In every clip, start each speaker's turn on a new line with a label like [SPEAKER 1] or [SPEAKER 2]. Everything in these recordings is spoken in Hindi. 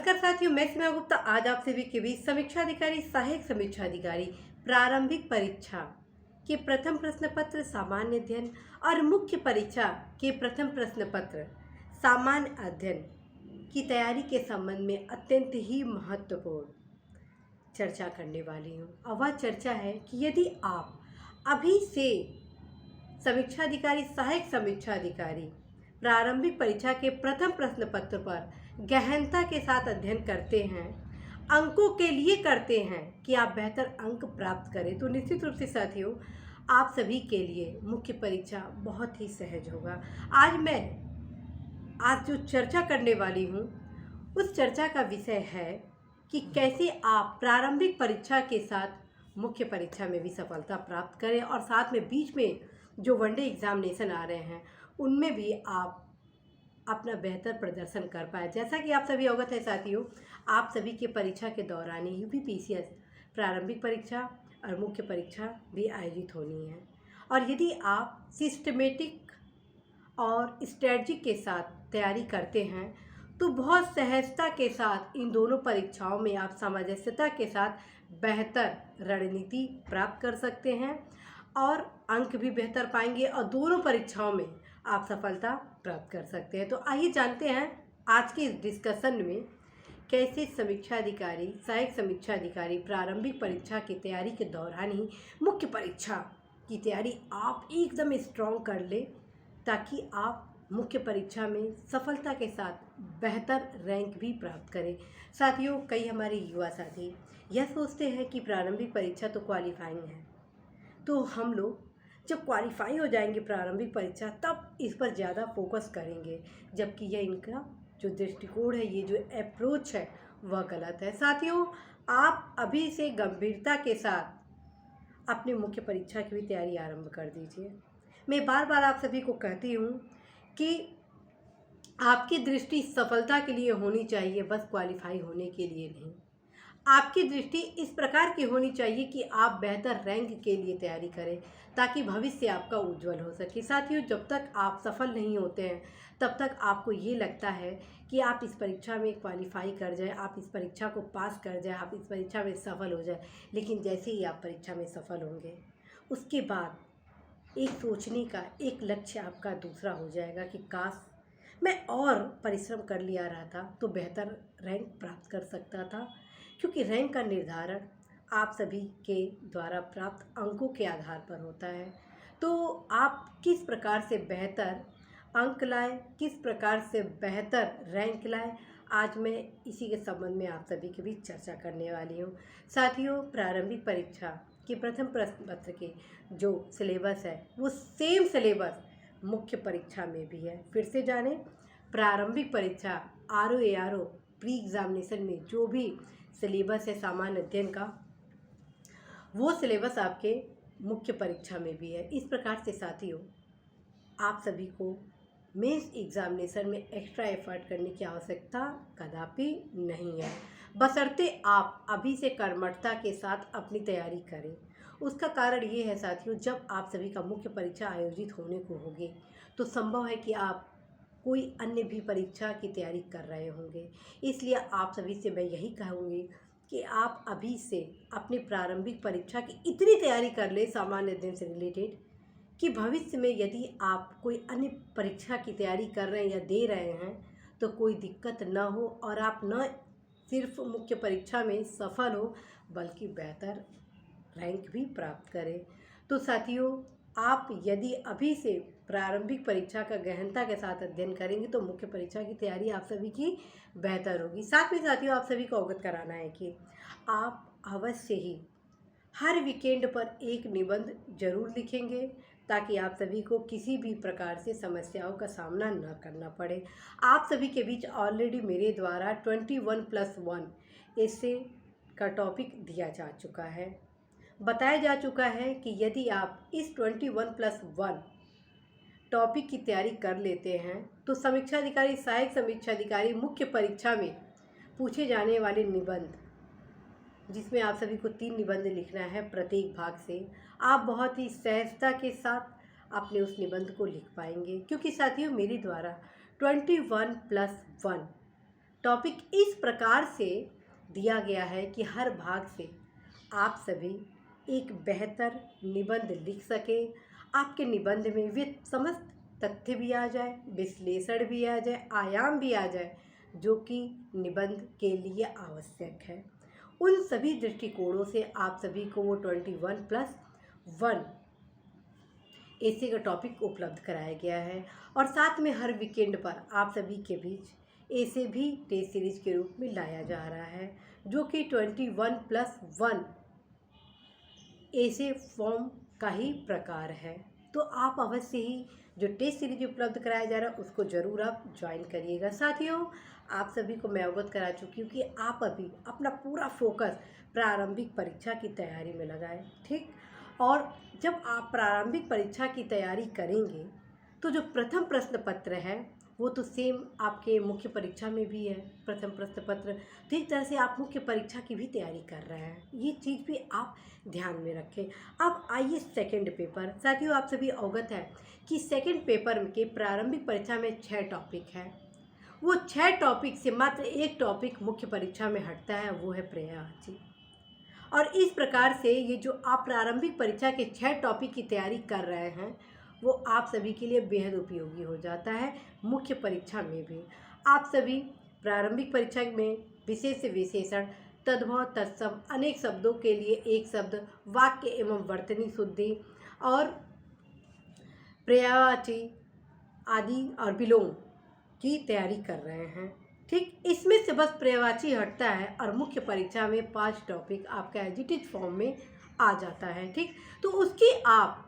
[SPEAKER 1] नमस्कार साथियों, मैं सीमा गुप्ता आज आप सभी के बीच समीक्षा अधिकारी, सहायक समीक्षा अधिकारी प्रारंभिक परीक्षा के प्रथम प्रश्न पत्र सामान्य अध्ययन और मुख्य परीक्षा के प्रथम प्रश्न पत्र सामान्य अध्ययन की तैयारी के संबंध में अत्यंत ही महत्वपूर्ण चर्चा करने वाली हूँ। और वह चर्चा है कि यदि आप अभी से समीक्षा अधिकारी, सहायक समीक्षा अधिकारी प्रारंभिक परीक्षा के प्रथम प्रश्न पत्र पर गहनता के साथ अध्ययन करते हैं, अंकों के लिए करते हैं कि आप बेहतर अंक प्राप्त करें, तो निश्चित रूप से साथियों आप सभी के लिए मुख्य परीक्षा बहुत ही सहज होगा। आज जो चर्चा करने वाली हूँ उस चर्चा का विषय है कि कैसे आप प्रारंभिक परीक्षा के साथ मुख्य परीक्षा में भी सफलता प्राप्त करें और साथ में बीच में जो वनडे एग्जामिनेशन आ रहे हैं उनमें भी आप अपना बेहतर प्रदर्शन कर पाए। जैसा कि आप सभी अवगत है साथियों, आप सभी के परीक्षा के दौरान ही यूपीपीसीएस प्रारंभिक परीक्षा और मुख्य परीक्षा भी आयोजित होनी है। और यदि आप सिस्टमेटिक और स्ट्रेटजिक के साथ तैयारी करते हैं तो बहुत सहजता के साथ इन दोनों परीक्षाओं में आप सामंजस्यता के साथ बेहतर रणनीति प्राप्त कर सकते हैं और अंक भी बेहतर पाएंगे और दोनों परीक्षाओं में आप सफलता प्राप्त कर सकते हैं। तो आइए जानते हैं आज के इस डिस्कशन में कैसे समीक्षा अधिकारी, सहायक समीक्षा अधिकारी प्रारंभिक परीक्षा की तैयारी के दौरान ही मुख्य परीक्षा की तैयारी आप एकदम स्ट्रॉन्ग कर ले ताकि आप मुख्य परीक्षा में सफलता के साथ बेहतर रैंक भी प्राप्त करें। साथियों, कई हमारे युवा साथी यह सोचते हैं कि प्रारंभिक परीक्षा तो क्वालिफाइंग है, तो हम लोग जब क्वालिफाई हो जाएंगे प्रारंभिक परीक्षा तब इस पर ज़्यादा फोकस करेंगे, जबकि यह इनका जो दृष्टिकोण है, ये जो अप्रोच है वह गलत है। साथियों, आप अभी से गंभीरता के साथ अपनी मुख्य परीक्षा की भी तैयारी आरंभ कर दीजिए। मैं बार बार आप सभी को कहती हूँ कि आपकी दृष्टि सफलता के लिए होनी चाहिए, बस क्वालिफाई होने के लिए नहीं। आपकी दृष्टि इस प्रकार की होनी चाहिए कि आप बेहतर रैंक के लिए तैयारी करें ताकि भविष्य आपका उज्जवल हो सके। साथियों, जब तक आप सफल नहीं होते हैं तब तक आपको ये लगता है कि आप इस परीक्षा में क्वालिफाई कर जाए, आप इस परीक्षा को पास कर जाए, आप इस परीक्षा में सफल हो जाए। लेकिन जैसे ही आप परीक्षा में सफल होंगे उसके बाद एक सोचने का एक लक्ष्य आपका दूसरा हो जाएगा कि काश मैं और परिश्रम कर लिया रहा था तो बेहतर रैंक प्राप्त कर सकता था, क्योंकि रैंक का निर्धारण आप सभी के द्वारा प्राप्त अंकों के आधार पर होता है। तो आप किस प्रकार से बेहतर अंक लाएं, किस प्रकार से बेहतर रैंक लाएं, आज मैं इसी के संबंध में आप सभी के बीच चर्चा करने वाली हूँ। साथियों, प्रारंभिक परीक्षा के प्रथम प्रश्न पत्र के जो सिलेबस है वो सेम सिलेबस मुख्य परीक्षा में भी है। फिर से जानें, प्रारंभिक परीक्षा RO प्री एग्जामिनेशन में जो भी सिलेबस है सामान्य अध्ययन का, वो सिलेबस आपके मुख्य परीक्षा में भी है। इस प्रकार से साथियों, आप सभी को मेंस एग्जामिनेशन में एक्स्ट्रा एफर्ट करने की आवश्यकता कदापि नहीं है, बशर्ते आप अभी से कर्मठता के साथ अपनी तैयारी करें। उसका कारण ये है साथियों, जब आप सभी का मुख्य परीक्षा आयोजित होने को होगी तो संभव है कि आप कोई अन्य भी परीक्षा की तैयारी कर रहे होंगे। इसलिए आप सभी से मैं यही कहूँगी कि आप अभी से अपनी प्रारंभिक परीक्षा की इतनी तैयारी कर ले सामान्य अध्ययन से रिलेटेड कि भविष्य में यदि आप कोई अन्य परीक्षा की तैयारी कर रहे हैं या दे रहे हैं तो कोई दिक्कत न हो और आप न सिर्फ मुख्य परीक्षा में सफल हो बल्कि बेहतर रैंक भी प्राप्त करें। तो साथियों, आप यदि अभी से प्रारंभिक परीक्षा का गहनता के साथ अध्ययन करेंगे तो मुख्य परीक्षा की तैयारी आप सभी की बेहतर होगी। साथ में साथियों, आप सभी को अवगत कराना है कि आप अवश्य ही हर वीकेंड पर एक निबंध जरूर लिखेंगे ताकि आप सभी को किसी भी प्रकार से समस्याओं का सामना न करना पड़े। आप सभी के बीच ऑलरेडी मेरे द्वारा 21+1 ऐसे का टॉपिक दिया जा चुका है, बताया जा चुका है कि यदि आप इस 21+1 टॉपिक की तैयारी कर लेते हैं तो समीक्षा अधिकारी, सहायक समीक्षा अधिकारी मुख्य परीक्षा में पूछे जाने वाले निबंध, जिसमें आप सभी को 3 निबंध लिखना है प्रत्येक भाग से, आप बहुत ही सहजता के साथ अपने उस निबंध को लिख पाएंगे। क्योंकि साथियों, मेरे द्वारा 21+1 टॉपिक इस प्रकार से दिया गया है कि हर भाग से आप सभी एक बेहतर निबंध लिख सकें। आपके निबंध में वे समस्त तथ्य भी आ जाए, विश्लेषण भी आ जाए, आयाम भी आ जाए, जो कि निबंध के लिए आवश्यक है। उन सभी दृष्टिकोणों से आप सभी को वो 21+1 ऐसे का टॉपिक उपलब्ध कराया गया है। और साथ में हर वीकेंड पर आप सभी के बीच ऐसे भी टेस्ट सीरीज के रूप में लाया जा रहा है, जो कि 21+1 ऐसे फॉर्म का ही प्रकार है। तो आप अवश्य ही जो टेस्ट सीरीज उपलब्ध कराया जा रहा है उसको ज़रूर आप ज्वाइन करिएगा। साथियों, आप सभी को मैं अवगत करा चुकी हूँ कि आप अभी अपना पूरा फोकस प्रारंभिक परीक्षा की तैयारी में लगाएं, ठीक। और जब आप प्रारंभिक परीक्षा की तैयारी करेंगे तो जो प्रथम प्रश्न पत्र है वो तो सेम आपके मुख्य परीक्षा में भी है, प्रथम प्रश्न पत्र। तो एक तरह से आप मुख्य परीक्षा की भी तैयारी कर रहे हैं, ये चीज़ भी आप ध्यान में रखें। अब आइए सेकंड पेपर। साथियों, आप सभी अवगत है कि सेकंड पेपर के प्रारंभिक परीक्षा में 6 टॉपिक है। वो 6 टॉपिक से मात्र एक टॉपिक मुख्य परीक्षा में हटता है, वो है पर्यायवाची। और इस प्रकार से ये जो आप प्रारंभिक परीक्षा के 6 टॉपिक की तैयारी कर रहे हैं वो आप सभी के लिए बेहद उपयोगी हो जाता है मुख्य परीक्षा में भी। आप सभी प्रारंभिक परीक्षा में विशेष विशेषण, तद्भव, तत्सम, अनेक शब्दों के लिए एक शब्द, वाक्य एवं वर्तनी शुद्धि और पर्यायवाची आदि और विलोम की तैयारी कर रहे हैं, ठीक। इसमें से बस पर्यायवाची हटता है और मुख्य परीक्षा में 5 टॉपिक आपका एज इट फॉर्म में आ जाता है, ठीक। तो उसकी आप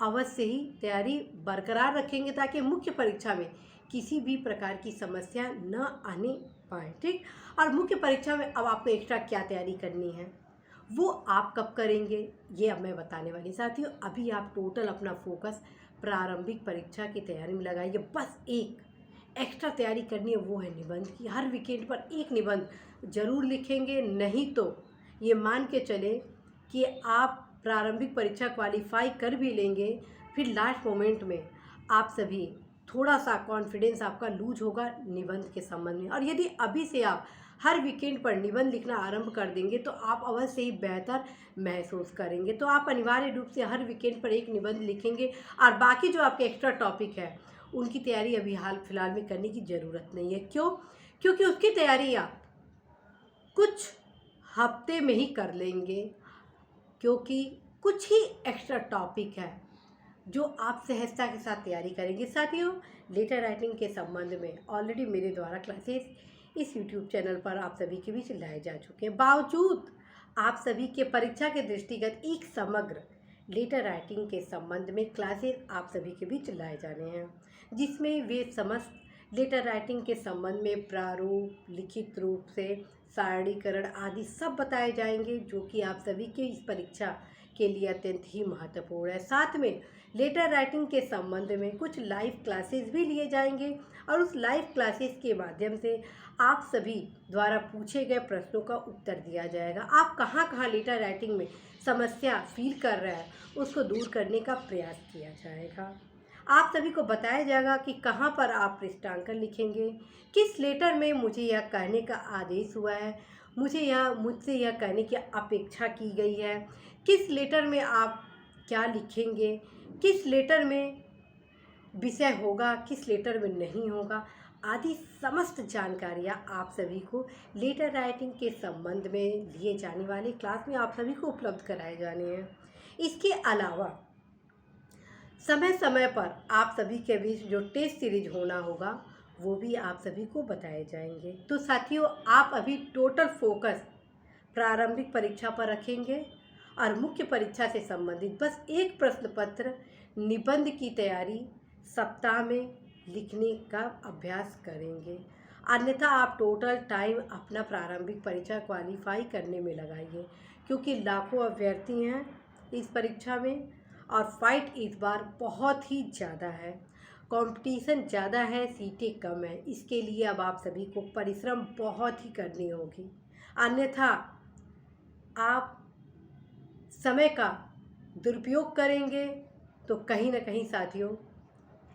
[SPEAKER 1] अवश्य ही तैयारी बरकरार रखेंगे ताकि मुख्य परीक्षा में किसी भी प्रकार की समस्या न आने पाए, ठीक। और मुख्य परीक्षा में अब आपको एक्स्ट्रा क्या तैयारी करनी है वो आप कब करेंगे ये अब मैं बताने वाली। साथियों, अभी आप टोटल अपना फोकस प्रारंभिक परीक्षा की तैयारी में लगाइए। बस एक एक्स्ट्रा तैयारी करनी है, वो है निबंध की। हर वीकेंड पर एक निबंध जरूर लिखेंगे, नहीं तो ये मान के चले कि आप प्रारंभिक परीक्षा क्वालिफाई कर भी लेंगे, फिर लास्ट मोमेंट में आप सभी थोड़ा सा कॉन्फिडेंस आपका लूज होगा निबंध के संबंध में। और यदि अभी से आप हर वीकेंड पर निबंध लिखना आरंभ कर देंगे तो आप अवश्य ही बेहतर महसूस करेंगे। तो आप अनिवार्य रूप से हर वीकेंड पर एक निबंध लिखेंगे और बाकी जो आपके एक्स्ट्रा टॉपिक है उनकी तैयारी अभी हाल फिलहाल में करने की ज़रूरत नहीं है। क्यों? क्योंकि उसकी तैयारी आप कुछ हफ्ते में ही कर लेंगे, क्योंकि कुछ ही एक्स्ट्रा टॉपिक है जो आप सहजता के साथ तैयारी करेंगे। साथियों, लेटर राइटिंग के संबंध में ऑलरेडी मेरे द्वारा क्लासेस इस यूट्यूब चैनल पर आप सभी के बीच लाए जा चुके हैं। बावजूद आप सभी के परीक्षा के दृष्टिगत एक समग्र लेटर राइटिंग के संबंध में क्लासेस आप सभी के बीच लाए जाने हैं, जिसमें वे समस्त लेटर राइटिंग के संबंध में प्रारूप, लिखित रूप से सारणीकरण आदि सब बताए जाएंगे, जो कि आप सभी के इस परीक्षा के लिए अत्यंत ही महत्वपूर्ण है। साथ में लेटर राइटिंग के संबंध में कुछ लाइव क्लासेस भी लिए जाएंगे और उस लाइव क्लासेस के माध्यम से आप सभी द्वारा पूछे गए प्रश्नों का उत्तर दिया जाएगा। आप कहाँ कहाँ लेटर राइटिंग में समस्या फील कर रहे हैं उसको दूर करने का प्रयास किया जाएगा। आप सभी को बताया जाएगा कि कहाँ पर आप पृष्ठांकन लिखेंगे, किस लेटर में मुझे यह कहने का आदेश हुआ है, मुझसे यह कहने की अपेक्षा की गई है, किस लेटर में आप क्या लिखेंगे, किस लेटर में विषय होगा, किस लेटर में नहीं होगा, आदि समस्त जानकारियाँ आप सभी को लेटर राइटिंग के संबंध में लिए जाने वाली क्लास में आप सभी को उपलब्ध कराए जाने हैं। इसके अलावा समय समय पर आप सभी के बीच जो टेस्ट सीरीज होना होगा वो भी आप सभी को बताए जाएंगे। तो साथियों, आप अभी टोटल फोकस प्रारंभिक परीक्षा पर रखेंगे और मुख्य परीक्षा से संबंधित बस एक प्रश्न पत्र निबंध की तैयारी सप्ताह में लिखने का अभ्यास करेंगे। अन्यथा आप टोटल टाइम अपना प्रारंभिक परीक्षा क्वालिफाई करने में लगाइए, क्योंकि लाखों अभ्यर्थी हैं इस परीक्षा में और फाइट इस बार बहुत ही ज़्यादा है, कंपटीशन ज़्यादा है, सीटें कम है। इसके लिए अब आप सभी को परिश्रम बहुत ही करनी होगी, अन्यथा आप समय का दुरुपयोग करेंगे तो कहीं ना कहीं साथियों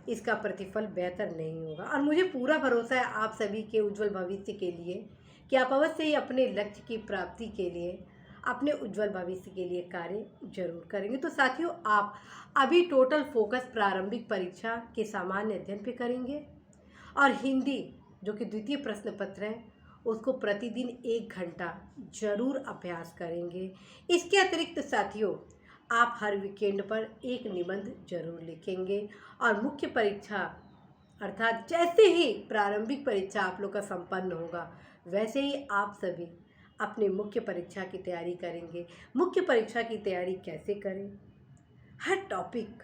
[SPEAKER 1] इसका प्रतिफल बेहतर नहीं होगा। और मुझे पूरा भरोसा है आप सभी के उज्जवल भविष्य के लिए कि आप अवश्य ही अपने लक्ष्य की प्राप्ति के लिए, अपने उज्जवल भविष्य के लिए कार्य जरूर करेंगे। तो साथियों, आप अभी टोटल फोकस प्रारंभिक परीक्षा के सामान्य अध्ययन पे करेंगे और हिंदी जो कि द्वितीय प्रश्न पत्र है उसको प्रतिदिन 1 घंटा जरूर अभ्यास करेंगे। इसके अतिरिक्त साथियों, आप हर वीकेंड पर एक निबंध जरूर लिखेंगे और मुख्य परीक्षा अर्थात जैसे ही प्रारंभिक परीक्षा आप लोग का संपन्न होगा वैसे ही आप सभी अपने मुख्य परीक्षा की तैयारी करेंगे। मुख्य परीक्षा की तैयारी कैसे करें, हर टॉपिक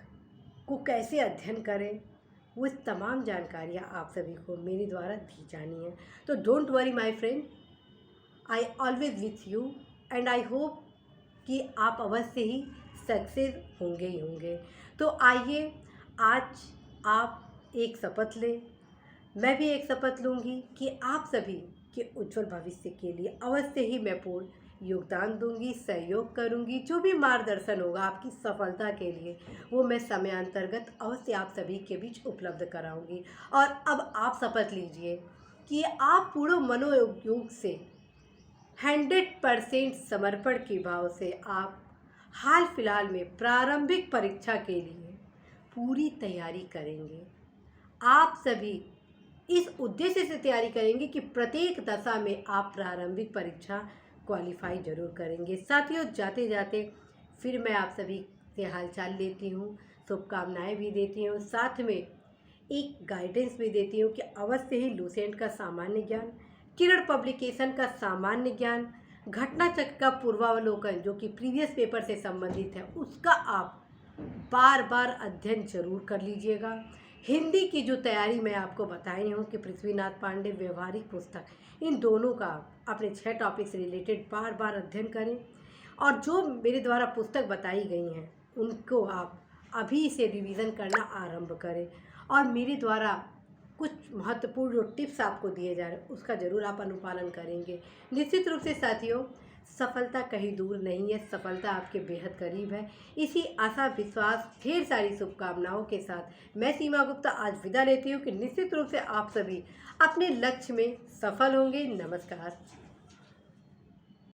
[SPEAKER 1] को कैसे अध्ययन करें, वो तमाम जानकारियाँ आप सभी को मेरे द्वारा दी जानी है। तो don't worry my friend, I always with you and I hope कि आप अवश्य ही सक्सेस होंगे ही होंगे। तो आइए आज आप एक शपथ लें, मैं भी एक शपथ लूँगी कि आप सभी के उज्जवल भविष्य के लिए अवश्य ही मैं पूर्ण योगदान दूंगी, सहयोग करूंगी। जो भी मार्गदर्शन होगा आपकी सफलता के लिए वो मैं समयांतर्गत अवश्य आप सभी के बीच उपलब्ध कराऊंगी। और अब आप शपथ लीजिए कि आप पूर्ण मनोयोग से 100% समर्पण के भाव से आप हाल फिलहाल में प्रारंभिक परीक्षा के लिए पूरी तैयारी करेंगे। आप सभी इस उद्देश्य से तैयारी करेंगे कि प्रत्येक दशा में आप प्रारंभिक परीक्षा क्वालिफाई जरूर करेंगे। साथियों, जाते जाते फिर मैं आप सभी से हालचाल लेती हूँ, शुभकामनाएं भी देती हूँ, साथ में एक गाइडेंस भी देती हूँ कि अवश्य ही लूसेंट का सामान्य ज्ञान, किरण पब्लिकेशन का सामान्य ज्ञान, घटना चक्र का पूर्वावलोकन जो कि प्रीवियस पेपर से संबंधित है उसका आप बार बार अध्ययन जरूर कर लीजिएगा। हिंदी की जो तैयारी मैं आपको बताई हूँ कि पृथ्वीनाथ पांडे व्यवहारिक पुस्तक, इन दोनों का अपने 6 टॉपिक से रिलेटेड बार बार अध्ययन करें और जो मेरे द्वारा पुस्तक बताई गई हैं उनको आप अभी से रिवीजन करना आरंभ करें और मेरे द्वारा कुछ महत्वपूर्ण जो टिप्स आपको दिए जा रहे हैं उसका ज़रूर आप अनुपालन करेंगे। निश्चित रूप से साथियों, सफलता कहीं दूर नहीं है, सफलता आपके बेहद करीब है। इसी आशा विश्वास ढेर सारी शुभकामनाओं के साथ मैं सीमा गुप्ता आज विदा लेती हूँ कि निश्चित रूप से आप सभी अपने लक्ष्य में सफल होंगे। नमस्कार।